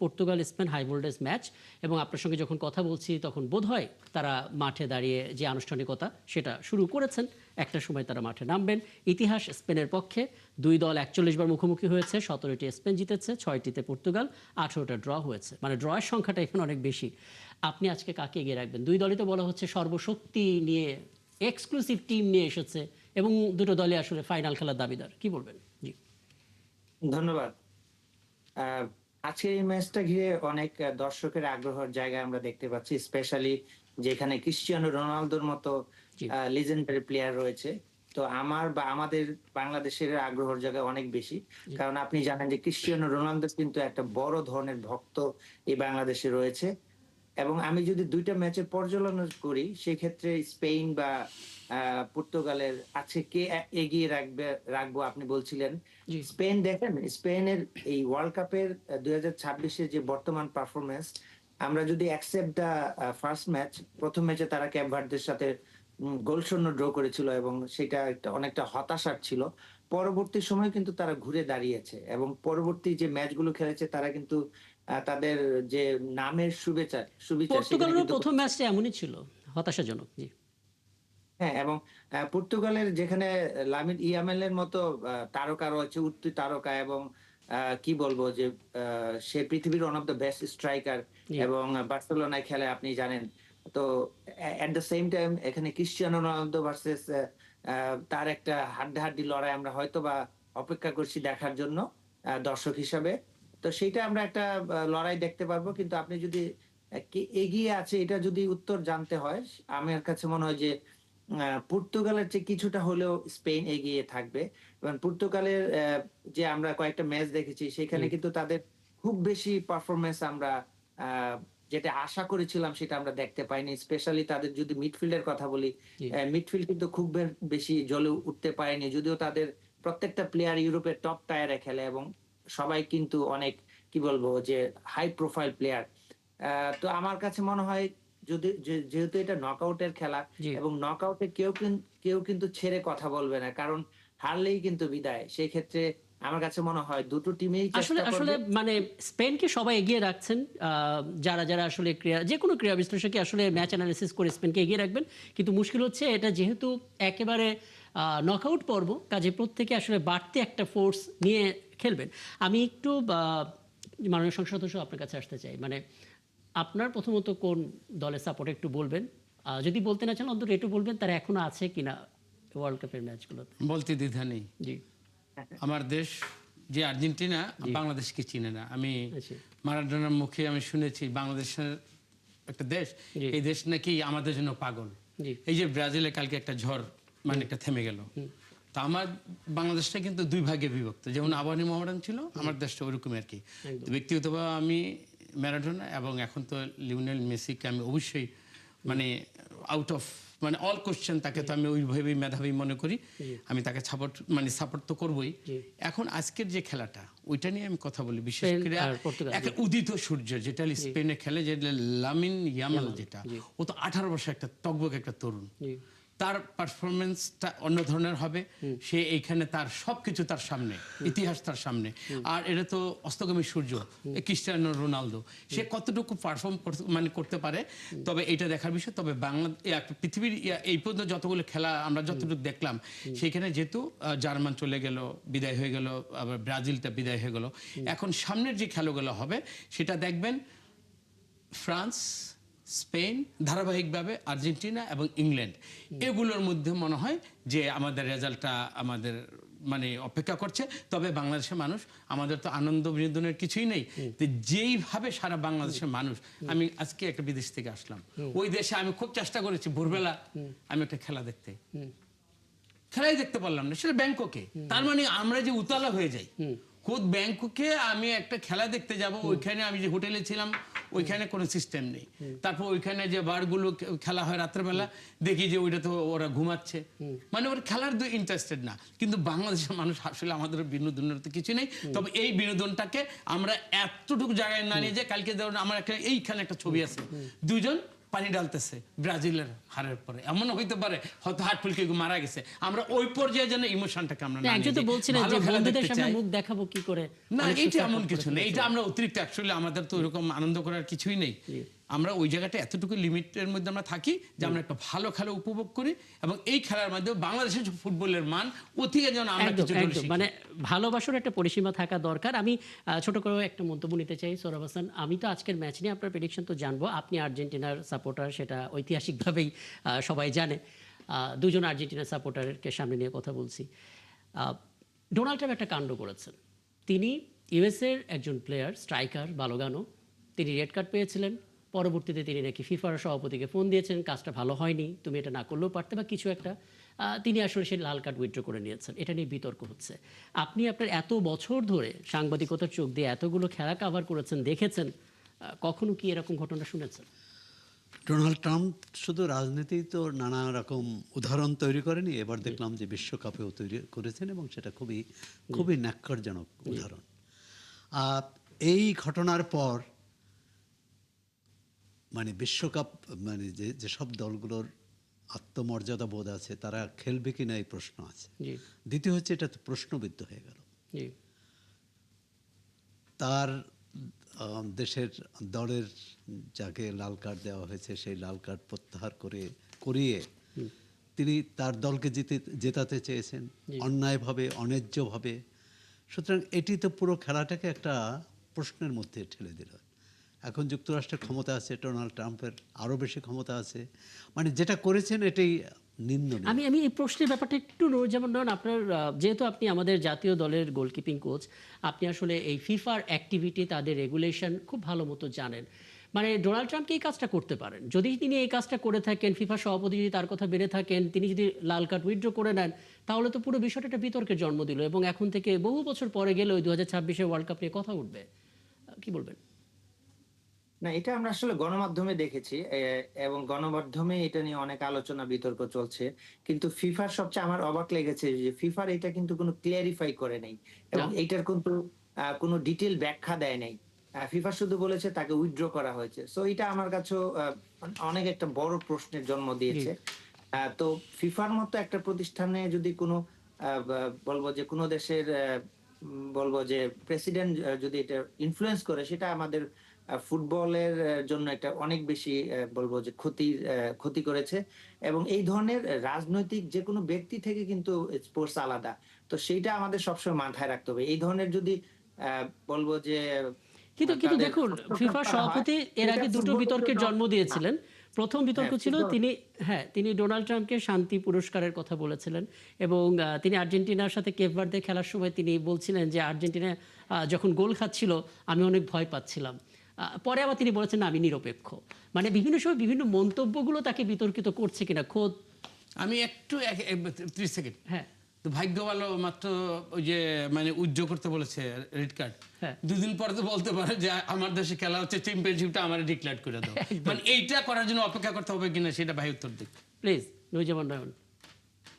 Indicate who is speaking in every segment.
Speaker 1: Portugal Spain high voltage match এবং আপনার সঙ্গে যখন কথা বলছি তখন বোধহয় তারা মাঠে দাঁড়িয়ে যে আনুষ্ঠানিকতা সেটা শুরু করেছেন। একটা সময় তারা মাঠে নামবেন। ইতিহাস স্পেনের পক্ষে দুই দল ৪১ বার মুখোমুখি হয়েছে, ১৭টি স্পেন জিতেছে, ৬টিতে পর্তুগাল, ১৮টা ড্র হয়েছে, মানে ড্রয়ের সংখ্যাটা এখানে অনেক বেশি। আপনি আজকে কাকে এগিয়ে রাখবেন? দুই দলই তো বলা হচ্ছে সর্বশক্তি নিয়ে এক্সক্লুসিভ টিম নিয়ে এসেছে এবং দুটো দলই আসলে ফাইনাল খেলার দাবিদার। কি বলবেন? জি,
Speaker 2: ধন্যবাদ। আজকের এই ম্যাচটা ঘিরে অনেক দর্শকের আগ্রহের জায়গা আমরা দেখতে পাচ্ছি, স্পেশালি যেখানে ক্রিস্টিয়ানো রোনালদোর মতো
Speaker 1: জি,
Speaker 2: লিজেন্ডারি প্লেয়ার রয়েছে। তো আমাদের বাংলাদেশের আগ্রহের জায়গা অনেক বেশি,
Speaker 1: জি।
Speaker 2: কারণ আপনি জানেন যে ক্রিস্টিয়ানো রোনালদো কিন্তু একটা বড় ধরনের ভক্ত এই বাংলাদেশে রয়েছে। এবং আমি যদি দুইটা ম্যাচের পর্যালোচনা করি, সেক্ষেত্রে স্পেন বা পর্তুগালের আছে কে এগিয়ে রাখবো আপনি বলছিলেন।
Speaker 1: জি,
Speaker 2: স্পেন দেখেন, স্পেনের এই ওয়ার্ল্ড কাপের ২০২৬ যে বর্তমান পারফরমেন্স, আমরা যদি অ্যাকসেপ্ট দা ফার্স্ট ম্যাচ, প্রথম ম্যাচে তারা ক্যাপ ভার্দের সাথে গোল শূন্য ড্র করেছিল এবং সেটা অনেকটা হতাশার ছিল। পরবর্তী সময়ে কিন্তু তারা ঘুরে দাঁড়িয়েছে এবং পরবর্তী যে ম্যাচগুলো খেলেছে তারা কিন্তু তাদের যে নামের সুবিচার সেখানে
Speaker 1: পর্তুগালেরও
Speaker 2: কিন্তু
Speaker 1: প্রথম ম্যাচটা এমনই ছিল, হতাশাজনক। জি,
Speaker 2: হ্যাঁ। এবং পর্তুগালের যেখানে লামিন ইয়ামালের মতো তারকা রয়েছে, উঠতি তারকা, এবং কি বলবো যে সে পৃথিবীর one of the best striker
Speaker 1: জি,
Speaker 2: এবং বার্সেলোনায় খেলে আপনি জানেন। তো এট দ্য সেম টাইম এখানে ক্রিস্টিয়ানো রোনালদো ভার্সেস তার একটা হাড্ডাহাড্ডি লড়াই আমরা হয়তোবা অপেক্ষা করছি দেখার জন্য দর্শক হিসাবে। তো সেইটা আমরা একটা লড়াই দেখতে পারবো। কিন্তু আপনি যদি কে এগিয়ে আছে এটা যদি উত্তর জানতে হয়, আমার কাছে মনে হয় যে পর্তুগালের চেয়ে কিছুটা হলেও স্পেন এগিয়ে থাকবে। এবং পর্তুগালের যে আমরা কয়েকটা ম্যাচ দেখেছি
Speaker 1: জি,
Speaker 2: সেখানে কিন্তু তাদের খুব বেশি পারফরম্যান্স আমরা আ যেটা আশা করেছিলাম সেটা আমরা দেখতে পাইনি। স্পেশালি তাদের যদি মিডফিল্ডের কথা বলি,
Speaker 1: জি।
Speaker 2: মিডফিল্ড কিন্তু খুব বেশি জ্বলে উঠতে পারেনি। যদিও তাদের প্রত্যেকটা প্লেয়ার ইউরোপের টপ টায়ারে খেলে এবং সবাই কিন্তু অনেক, কি বলবো, যে হাই প্রোফাইল প্লেয়ার। আ তো আমার কাছে মনে হয় যেহেতু এটা নকআউটের খেলা
Speaker 1: জি।
Speaker 2: এবং নকআউটে কেউ কিন্তু ছেড়ে কথা বলবে না। কারণ হারলেই কিন্তু বিদায়। সেই ক্ষেত্রে আমার কাছে মনে হয় দুটো টিমেই
Speaker 1: আসলে
Speaker 2: চেষ্টা
Speaker 1: আসলে
Speaker 2: করবে।
Speaker 1: মানে স্পেনকে সবাই এগিয়ে রাখছেন। যারা আসলে যেকোনো ক্রীড়া বিশ্লেষকই আসলে ম্যাচ অ্যানালিসিস করে স্পেনকে এগিয়ে রাখবেন। কিন্তু মুশকিল হচ্ছে এটা যেহেতু একেবারে নকআউট পর্ব, কাজে প্রত্যেকে আসলে বাড়তি একটা ফোর্স নিয়ে খেলবেন। আমি একটু মাননীয় সংসদ সদস্য আপনার কাছে আসতে চাই। মানে আপনার প্রথমত কোন দলের সাপোর্ট একটু বলবেন। যদি বলতে না চান অন্তত একটু বলবেন তারা এখনো আছে কিনা ওয়ার্ল্ড কাপের ম্যাচগুলোতে।
Speaker 3: বলতে দ্বিধা নেই।
Speaker 1: জি,
Speaker 3: আমার দেশ যে আর্জেন্টিনা
Speaker 1: জি।
Speaker 3: বাংলাদেশকে চিনে না। আমি
Speaker 1: আচ্ছা,
Speaker 3: মারাডোনার মুখে আমি শুনেছি বাংলাদেশের একটা দেশ,
Speaker 1: জি,
Speaker 3: এই দেশ নাকি আমাদের জন্য পাগল।
Speaker 1: জি,
Speaker 3: এই যে ব্রাজিলে কালকে একটা ঝড়, মানে একটা থেমে গেল। তা আমার বাংলাদেশটা কিন্তু দুই ভাগে বিভক্ত, যেমন আবাহনী মোহামেডান ছিল, আমার দেশটা ওরকমই আর কি।
Speaker 1: একদম।
Speaker 3: তো ব্যক্তিগতভাবে আমি ম্যারাডোনা এবং এখন তো লিওনেল মেসিকে আমি অবশ্যই মানে আউট অফ মানে অল কোশ্চেন, তাকে তো আমি ওইভাবেই মেধাবী মনে করি।
Speaker 1: জি,
Speaker 3: আমি তাকে সাপোর্ট তো করবই।
Speaker 1: জি।
Speaker 3: এখন আজকের যে খেলাটা ওইটা নিয়ে আমি কথা বলি, বিশেষ
Speaker 1: স্পেন
Speaker 3: করে
Speaker 1: আর পর্তুগাল,
Speaker 3: একটা
Speaker 1: জি।
Speaker 3: উদিত সূর্য যেটা স্পেনে খেলে, যে লামিন ইয়ামাল,
Speaker 1: ইয়ামাল,
Speaker 3: যেটা
Speaker 1: জি,
Speaker 3: ও তো 18 বছর একটা টকবক একটা তরুণ।
Speaker 1: জি,
Speaker 3: তার পারফরমেন্সটা অন্য ধরনের হবে। সে এইখানে তার সবকিছু তার সামনে, ইতিহাস তার সামনে। আর এটা তো অস্তগামী সূর্য, ক্রিস্টিয়ানো রোনালদো, সে কতটুকু পারফর্ম করতে পারে, তবে এটা দেখার বিষয়। তবে পৃথিবীর এই পর্যন্ত যতগুলো খেলা আমরা যতটুকু দেখলাম, সেখানে যেহেতু জার্মান চলে গেল, বিদায় হয়ে গেল, আবার ব্রাজিলটা বিদায় হয়ে গেল, এখন সামনের যে খেলাগুলো হবে সেটা দেখবেন ফ্রান্স, স্পেন, ধারাবাহিকভাবে আর্জেন্টিনা এবং ইংল্যান্ড, এগুলোর মধ্যে মনে হয় যে আমাদের রেজাল্টটা আমাদের মানে অপেক্ষা করছে। তবে বাংলাদেশের মানুষ, আমাদের তো আনন্দ বিনোদনের কিছুই নেই, তো যেইভাবে সারা বাংলাদেশের মানুষ, আমি আজকে একটা বিদেশ থেকে আসলাম, ওই দেশে আমি খুব চেষ্টা করেছি ভোরবেলা আমি একটা খেলা দেখতে, খেলাই দেখতে পারলাম না, সেটা ব্যাংককে। তার মানে আমরা যে উতলা হয়ে যাই, খোদ ব্যাংককে আমি একটা খেলা দেখতে যাব, ওইখানে আমি যে হোটেলে ছিলাম ওইখানে কোনো সিস্টেম নেই। তারপর ওইখানে যে বারগুলো খেলা হয় রাত্রেবেলা, দেখি যে ওইটা তো ওরা ঘুমাচ্ছে, মানে ওরা খেলার ইন্টারেস্টেড না। কিন্তু বাংলাদেশের মানুষ আসলে আমাদের বিনোদনের তো কিছু নেই। তবে এই বিনোদনটাকে আমরা এতটুকু জায়গায় না নিয়ে যে, কালকে ধরুন আমার এইখানে একটা ছবি আছে, দুইজন পানি ডালতেছে ব্রাজিলের হারের পরে, এমন হইতে পারে হয়তো হার্ট ফুলকে মারা গেছে। আমরা ওই পর্যায়ে যেন ইমোশনটাকে আমরা না
Speaker 1: একজন তো
Speaker 3: নিয়ে যাই।
Speaker 1: বলছিলেন
Speaker 3: ভালো
Speaker 1: যে
Speaker 3: খেলা
Speaker 1: বন্ধুদের
Speaker 3: দেখতে
Speaker 1: সামনে
Speaker 3: চাই।
Speaker 1: মুখ দেখাবো কি করে,
Speaker 3: না,
Speaker 1: অনেক
Speaker 3: এইটা
Speaker 1: support
Speaker 3: এমন
Speaker 1: করে
Speaker 3: কিছু নেই,
Speaker 1: ফেলেছেন।
Speaker 3: এটা আমরা অতিরিক্ত অ্যাকচুয়ালি আমাদের তো ওরকম আনন্দ করার কিছুই নেই। আমরা ওই জায়গাটা এতটুকু লিমিটের মধ্যে আমরা থাকি যে আমরা একটা ভালো খেলা উপভোগ করি, এবং এই খেলার মাধ্যমে বাংলাদেশের যে ফুটবলের মান অতিকে যেন আমরা
Speaker 1: একদম
Speaker 3: কিছু
Speaker 1: একদম মানে ভালোবাসার একটা পরিসীমা থাকা দরকার। আমি ছোট করে একটা মন্তব্য নিতে চাই সোহরাব হাসান। আমি তো আজকের ম্যাচ নিয়ে আপনার প্রেডিকশন তো জানবো, আপনি আর্জেন্টিনার সাপোর্টার, সেটা ঐতিহাসিকভাবেই সবাই জানে। দুজন আর্জেন্টিনার সাপোর্টারকে সামনে নিয়ে কথা বলছি। ডোনাল্ড ট্রাম্প একটা কাণ্ড করেছেন। তিনি ইউএসের একজন প্লেয়ার, স্ট্রাইকার বালোগানো, তিনি রেড কার্ড পেয়েছিলেন। পরবর্তীতে তিনি নাকি ফিফার সভাপতিকে ফোন দিয়েছেন, কাজটা ভালো হয়নি, তুমি এটা না করলেও পারতে বা কিছু একটা। তিনি আসলে সেই লাল কার্ড উইথড্র করে নিয়েছেন। এটা নিয়ে বিতর্ক হচ্ছে। আপনি আপনার এত বছর ধরে সাংবাদিকতার চোখ দিয়ে এতগুলো খেলা কাভার করেছেন, দেখেছেন, কখনো কি এরকম ঘটনা শুনেছেন?
Speaker 4: ডোনাল্ড ট্রাম্প শুধু রাজনীতি তো নানা রকম উদাহরণ তৈরি করেনি, এবার দেখলাম যে বিশ্বকাপেও তৈরি করেছেন, এবং সেটা খুবই খুবই ন্যাক্কারজনক উদাহরণ। আর এই ঘটনার পর মানে বিশ্বকাপ মানে যেসব দলগুলোর আত্মমর্যাদা বোধ আছে তারা খেলবে কিনা এই প্রশ্ন আছে।
Speaker 1: জি
Speaker 4: দ্বিতীয় হচ্ছে এটা তো প্রশ্নবিদ্ধ হয়ে গেল।
Speaker 1: জি
Speaker 4: তার দেশের দলের যাকে লাল কার্ড দেওয়া হয়েছে সেই লাল কার্ড প্রত্যাহার করিয়ে তিনি তার দলকে জেতাতে চেয়েছেন অন্যায়ভাবে, অন্যায্যভাবে। সুতরাং এটি তো পুরো খেলাটাকে একটা প্রশ্নের মধ্যে ঠেলে দিল। এখন যুক্তরাষ্ট্রের ক্ষমতা আছে, ডোনাল্ড ট্রাম্পের আরও বেশি ক্ষমতা আছে, মানে যেটা করেছেন এটাই নিন্দনীয়।
Speaker 1: আমি এই প্রশ্নের ব্যাপারটা একটু যেমন ধরুন আপনার যেহেতু আপনি আমাদের জাতীয় দলের গোলকিপিং কোচ, আপনি আসলে এই ফিফার অ্যাক্টিভিটি, তাদের রেগুলেশন খুব ভালো মতো জানেন। মানে ডোনাল্ড ট্রাম্পকে এই কাজটা করতে পারেন, যদি তিনি এই কাজটা করে থাকেন, ফিফা সভাপতি যদি তার কথা বেড়ে থাকেন, তিনি যদি লাল কার্ড উইথড্র করে নেন, তাহলে তো পুরো বিষয়টা একটা বিতর্কের জন্ম দিল, এবং এখন থেকে বহু বছর পরে গেলে ওই 2026 ওয়ার্ল্ড কাপ নিয়ে কথা উঠবে। কি বলবেন?
Speaker 2: না, এটা আমরা আসলে গণমাধ্যমে দেখেছি, এবং গণমাধ্যমে এটা নিয়ে অনেক আলোচনা বিতর্ক চলছে। কিন্তু ফিফার সবচেয়ে আমার অবাক লেগেছে যে ফিফার এটা কিন্তু কোনো ক্লিয়ারিফাই করে নাই, এবং
Speaker 1: না।
Speaker 2: এইটার কিন্তু কোনো ডিটেল ব্যাখ্যা দেয় নাই। ফিফা শুধু বলেছে তাকে উইথড্র করা হয়েছে। সো এটা আমার কাছেও অনেক একটা বড় প্রশ্নের জন্ম দিয়েছে। তো ফিফার মতো একটা প্রতিষ্ঠানে যদি কোনো বলবো যে কোনো দেশের বলবো যে প্রেসিডেন্ট যদি এটা ইনফ্লুয়েন্স করে, সেটা আমাদের ফুটবলের জন্য একটা অনেক বেশি বলবো যে ক্ষতি করেছে। এবং এই ধরনের রাজনৈতিক যে কোনো ব্যক্তি থেকে কিন্তু স্পোর্টস আলাদা। তো সেইটা আমাদের সবসময় মাথায় রাখতে হবে। এই ধরনের যদি বলবো যে
Speaker 1: কিন্তু কিন্তু
Speaker 2: তাদের
Speaker 1: দেখুন,
Speaker 2: হস্তক্ষেপ
Speaker 1: ফিফা
Speaker 2: করা হয়,
Speaker 1: সভাপতি এর আগে
Speaker 2: সেটা
Speaker 1: দুটো
Speaker 2: ফুটবলের
Speaker 1: বিতর্কের
Speaker 2: জন্য
Speaker 1: জন্ম দিয়েছিলেন। প্রথম বিতর্ক ছিল তিনি ডোনাল্ড ট্রাম্পকে শান্তি পুরস্কারের কথা বলেছিলেন, এবং তিনি আর্জেন্টিনার সাথে কেপ ভার্দে খেলার সময় তিনি বলছিলেন যে আর্জেন্টিনা যখন গোল খাচ্ছিল আমি অনেক ভয় পাচ্ছিলাম। পরে আবার তিনি বলেছেন না, আমি নিরপেক্ষ। মানে বিভিন্ন সময় বিভিন্ন মন্তব্যগুলো তাকে বিতর্কিত করছে কিনা খোদ।
Speaker 3: আমি একটু 30 সেকেন্ড।
Speaker 1: হ্যাঁ,
Speaker 3: তো ভাগ্য ভালো, মাত্র ওই যে মানে উইথড্র করতে বলেছে রেড কার্ড,
Speaker 1: হ্যাঁ।
Speaker 3: দুদিন পরে তো বলতে পারে যে আমার দেশে খেলা হচ্ছে, চ্যাম্পিয়নশিপটা আমার ডিক্লেয়ার করে দাও। মানে এইটা করার জন্য অপেক্ষা করতে হবে কিনা সেটা ভাই উত্তর দিক
Speaker 1: প্লিজ নুরুজ্জামান নয়ন।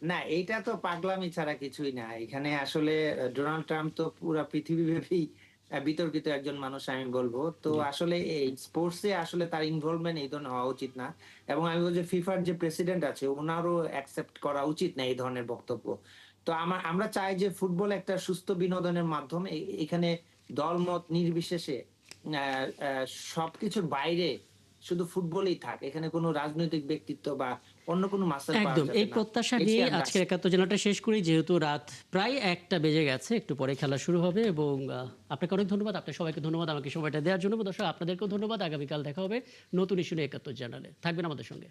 Speaker 2: না, এইটা তো পাগলামি ছাড়া কিছুই না। এখানে আসলে ডোনাল্ড ট্রাম্প তো পুরা পৃথিবীব্যাপী বিতর্কিত একজন মানুষ আমি বলবো। তো আসলে এই স্পোর্টসে আসলে তার ইনভলভমেন্ট এই ধরনের হওয়া উচিত না, এবং আমি বলছি ফিফার যে প্রেসিডেন্ট আছে ওনারও অ্যাকসেপ্ট করা উচিত না এই ধরনের বক্তব্য। তো আমরা চাই যে ফুটবল একটা সুস্থ বিনোদনের মাধ্যম। এখানে দলমত নির্বিশেষে সবকিছুর বাইরে শুধু ফুটবলই থাক, এখানে কোনো রাজনৈতিক ব্যক্তিত্ব বা অন্য কোনো মাসেল পাওয়া
Speaker 1: একদম
Speaker 2: যাবে
Speaker 1: এই
Speaker 2: না।
Speaker 1: প্রত্যাশা
Speaker 2: এটাই
Speaker 1: নিয়ে
Speaker 2: আমরা
Speaker 1: আজকের একাত্তর জেলাটা শেষ করি, যেহেতু রাত প্রায় 1টা বেজে গেছে, একটু পরে খেলা শুরু হবে। এবং আপনাকে অনেক ধন্যবাদ, আপনার সবাইকে ধন্যবাদ আমাকে সময়টা দেওয়ার জন্য। দর্শক আপনাদেরকেও ধন্যবাদ। আগামীকাল দেখা হবে নতুন ইস্যু নিয়ে 71 জানালে। থাকবেন আমাদের সঙ্গে।